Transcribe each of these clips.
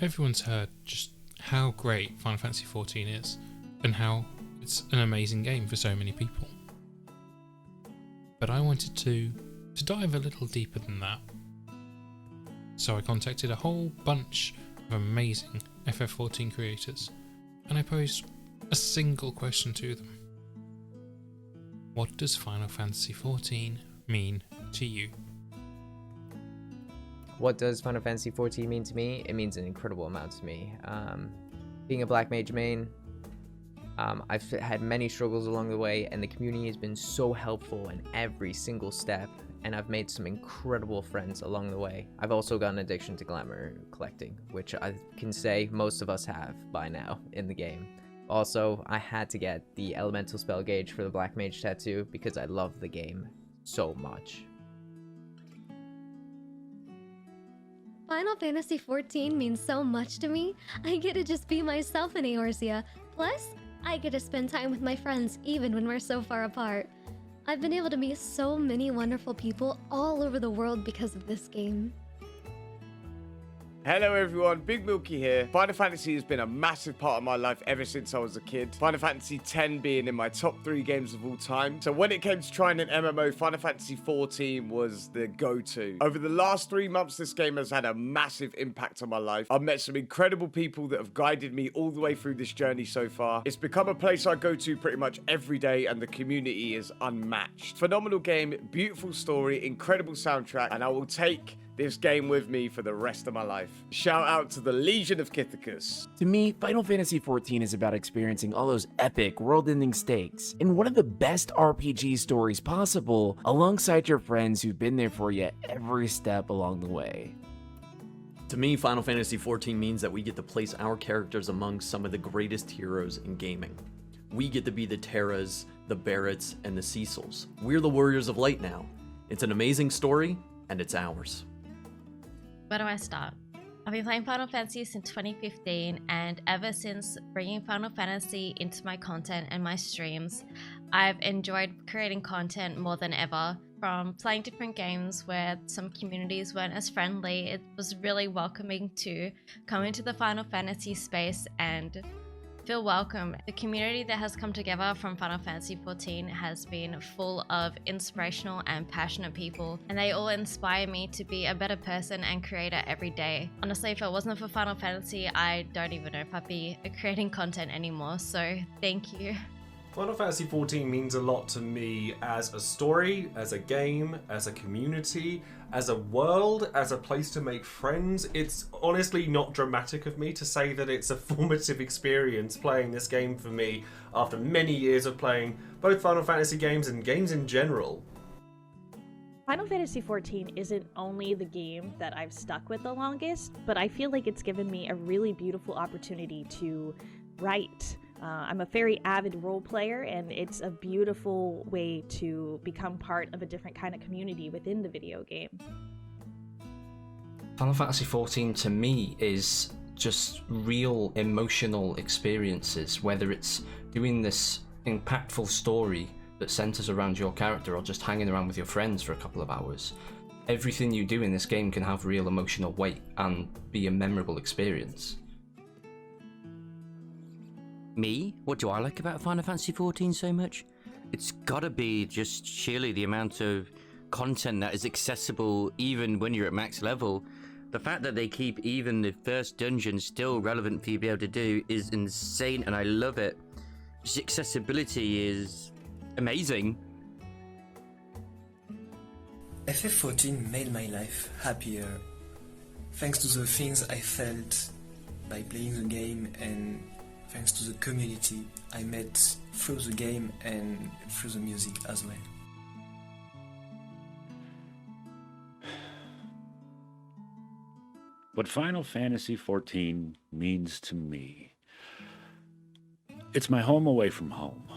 Everyone's heard just how great Final Fantasy XIV is, and how it's an amazing game for so many people. But I wanted to dive a little deeper than that. So I contacted a whole bunch of amazing FF14 creators, and I posed a single question to them. What does Final Fantasy XIV mean to you? What does Final Fantasy XIV mean to me? It means an incredible amount to me. Being a Black Mage main, I've had many struggles along the way, and the community has been so helpful in every single step, and I've made some incredible friends along the way. I've also got an addiction to glamour collecting, which I can say most of us have by now in the game. Also, I had to get the elemental spell gauge for the Black Mage tattoo because I love the game so much. Final Fantasy XIV means so much to me. I get to just be myself in Eorzea. Plus, I get to spend time with my friends even when we're so far apart. I've been able to meet so many wonderful people all over the world because of this game. Hello everyone, BiggMilky here. Final Fantasy has been a massive part of my life ever since I was a kid. Final Fantasy X being in my top 3 games of all time. So when it came to trying an MMO, Final Fantasy XIV was the go-to. Over the last 3 months, this game has had a massive impact on my life. I've met some incredible people that have guided me all the way through this journey so far. It's become a place I go to pretty much every day, and the community is unmatched. Phenomenal game, beautiful story, incredible soundtrack, and I will take this game with me for the rest of my life. Shout out to the Legion of Kithicus. To me, Final Fantasy XIV is about experiencing all those epic, world-ending stakes in one of the best RPG stories possible, alongside your friends who've been there for you every step along the way. To me, Final Fantasy XIV means that we get to place our characters among some of the greatest heroes in gaming. We get to be the Terras, the Barretts, and the Cecils. We're the Warriors of Light now. It's an amazing story, and it's ours. Where do I start? I've been playing Final Fantasy since 2015, and ever since bringing Final Fantasy into my content and my streams, I've enjoyed creating content more than ever. From playing different games where some communities weren't as friendly, it was really welcoming to come into the Final Fantasy space and feel welcome. The community that has come together from Final Fantasy XIV has been full of inspirational and passionate people, and they all inspire me to be a better person and creator every day. Honestly, if it wasn't for Final Fantasy, I don't even know if I'd be creating content anymore, so thank you. Final Fantasy XIV means a lot to me as a story, as a game, as a community, as a world, as a place to make friends. It's honestly not dramatic of me to say that it's a formative experience playing this game for me after many years of playing both Final Fantasy games and games in general. Final Fantasy XIV isn't only the game that I've stuck with the longest, but I feel like it's given me a really beautiful opportunity to write. I'm a very avid role player, and it's a beautiful way to become part of a different kind of community within the video game. Final Fantasy XIV to me is just real emotional experiences, whether it's doing this impactful story that centers around your character or just hanging around with your friends for a couple of hours. Everything you do in this game can have real emotional weight and be a memorable experience. Me? What do I like about Final Fantasy XIV so much? It's gotta be just sheerly the amount of content that is accessible even when you're at max level. The fact that they keep even the first dungeon still relevant for you to be able to do is insane, and I love it. Just accessibility is amazing. FF14 made my life happier, thanks to the things I felt by playing the game, and thanks to the community I met through the game and through the music as well. What Final Fantasy XIV means to me. It's my home away from home.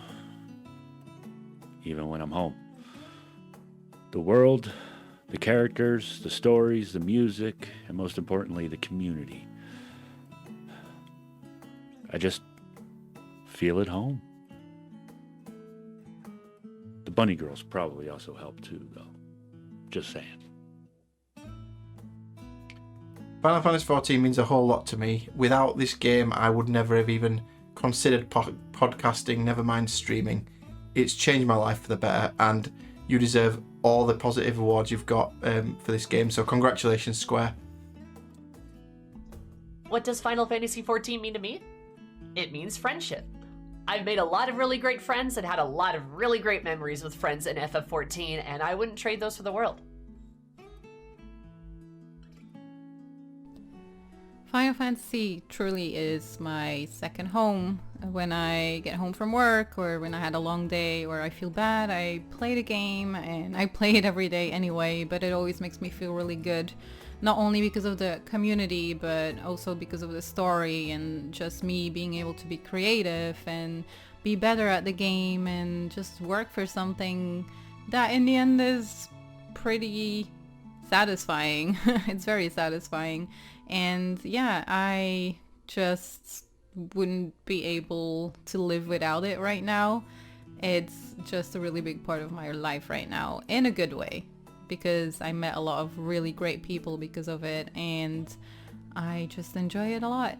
Even when I'm home. The world, the characters, the stories, the music, and most importantly, the community. I just feel at home. The bunny girls probably also help too, though. Just saying. Final Fantasy XIV means a whole lot to me. Without this game, I would never have even considered podcasting, never mind streaming. It's changed my life for the better, and you deserve all the positive awards you've got for this game. So congratulations, Square. What does Final Fantasy XIV mean to me? It means friendship. I've made a lot of really great friends and had a lot of really great memories with friends in FF14, and I wouldn't trade those for the world. Final Fantasy truly is my second home. When I get home from work, or when I had a long day, or I feel bad, I play the game, and I play it every day anyway, but it always makes me feel really good. Not only because of the community, but also because of the story, and just me being able to be creative and be better at the game and just work for something that in the end is pretty satisfying. It's very satisfying. And yeah, I just wouldn't be able to live without it right now. It's just a really big part of my life right now, in a good way, because I met a lot of really great people because of it, and I just enjoy it a lot.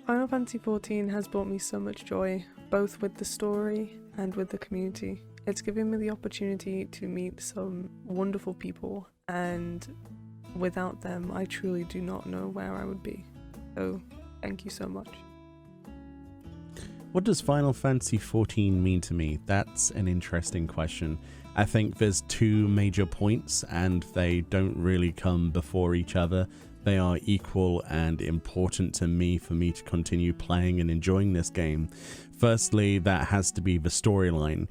Final Fantasy XIV has brought me so much joy, both with the story and with the community. It's given me the opportunity to meet some wonderful people, and without them, I truly do not know where I would be. So, thank you so much. What does Final Fantasy XIV mean to me? That's an interesting question. I think there's two major points, and they don't really come before each other. They are equal and important to me for me to continue playing and enjoying this game. Firstly, that has to be the storyline.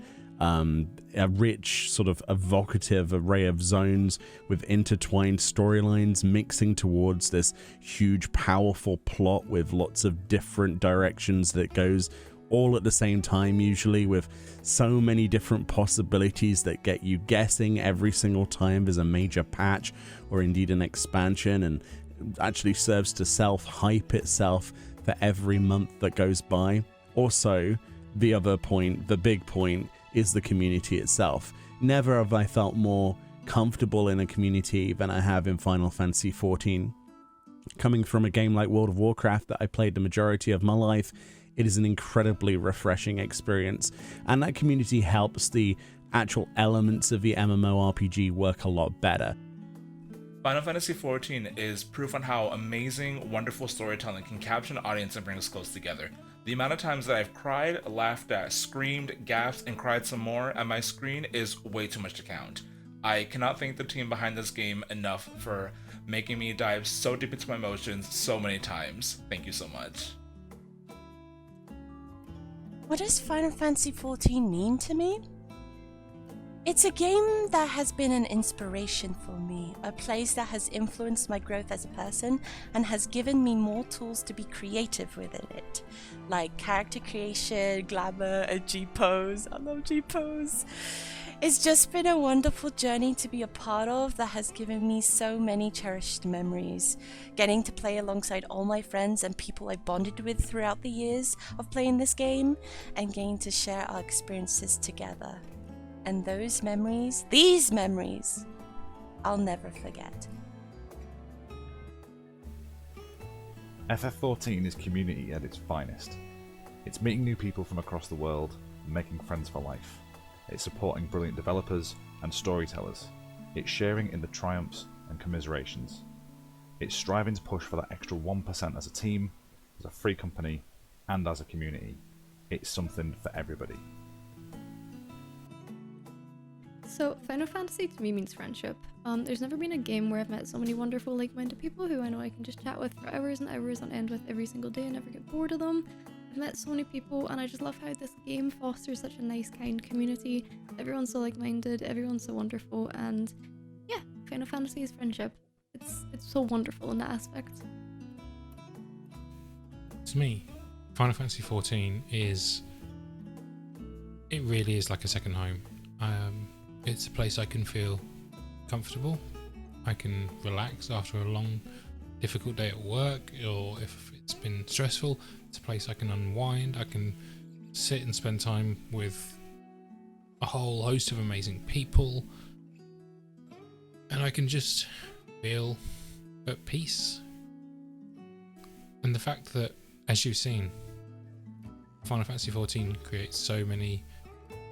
A rich, sort of evocative array of zones with intertwined storylines mixing towards this huge, powerful plot with lots of different directions that goes all at the same time, usually with so many different possibilities that get you guessing every single time there's a major patch or indeed an expansion, and actually serves to self-hype itself for every month that goes by. Also, the other point, the big point, is the community itself. Never have I felt more comfortable in a community than I have in Final Fantasy XIV. Coming from a game like World of Warcraft that I played the majority of my life, it is an incredibly refreshing experience, and that community helps the actual elements of the MMORPG work a lot better. Final Fantasy XIV is proof on how amazing, wonderful storytelling can capture an audience and bring us close together. The amount of times that I've cried, laughed at, screamed, gasped, and cried some more at my screen is way too much to count. I cannot thank the team behind this game enough for making me dive so deep into my emotions so many times. Thank you so much. What does Final Fantasy XIV mean to me? It's a game that has been an inspiration for me, a place that has influenced my growth as a person and has given me more tools to be creative within it, like character creation, glamour, and G-pose. I love G-pose. It's just been a wonderful journey to be a part of that has given me so many cherished memories. Getting to play alongside all my friends and people I bonded with throughout the years of playing this game, and getting to share our experiences together. And those memories, these memories, I'll never forget. FF14 is community at its finest. It's meeting new people from across the world and making friends for life. It's supporting brilliant developers and storytellers. It's sharing in the triumphs and commiserations. It's striving to push for that extra 1% as a team, as a free company, and as a community. It's something for everybody. So, Final Fantasy to me means friendship. There's never been a game where I've met so many wonderful, like-minded people who I know I can just chat with for hours and hours on end with every single day and never get bored of them. I've met so many people, and I just love how this game fosters such a nice, kind community. Everyone's so like-minded, everyone's so wonderful, and yeah, Final Fantasy is friendship. It's so wonderful in that aspect. To me, Final Fantasy XIV it really is like a second home. It's a place I can feel comfortable. I can relax after a long, difficult day at work, or if it's been stressful, it's a place I can unwind. I can sit and spend time with a whole host of amazing people, and I can just feel but peace. And the fact that, as you've seen, Final Fantasy XIV creates so many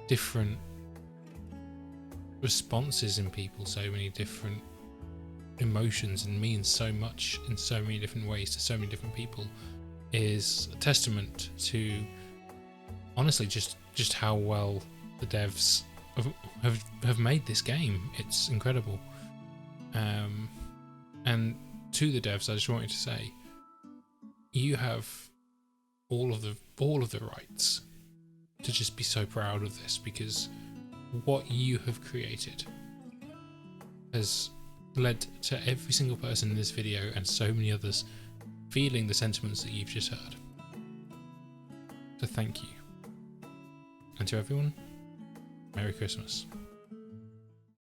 different responses in people, so many different emotions, and means so much in so many different ways to so many different people, is a testament to, honestly, just how well the devs have made this game. It's incredible. And to the devs, I just wanted to say, you have all of the rights to just be so proud of this, because what you have created has led to every single person in this video and so many others feeling the sentiments that you've just heard. So thank you. And to everyone, Merry Christmas.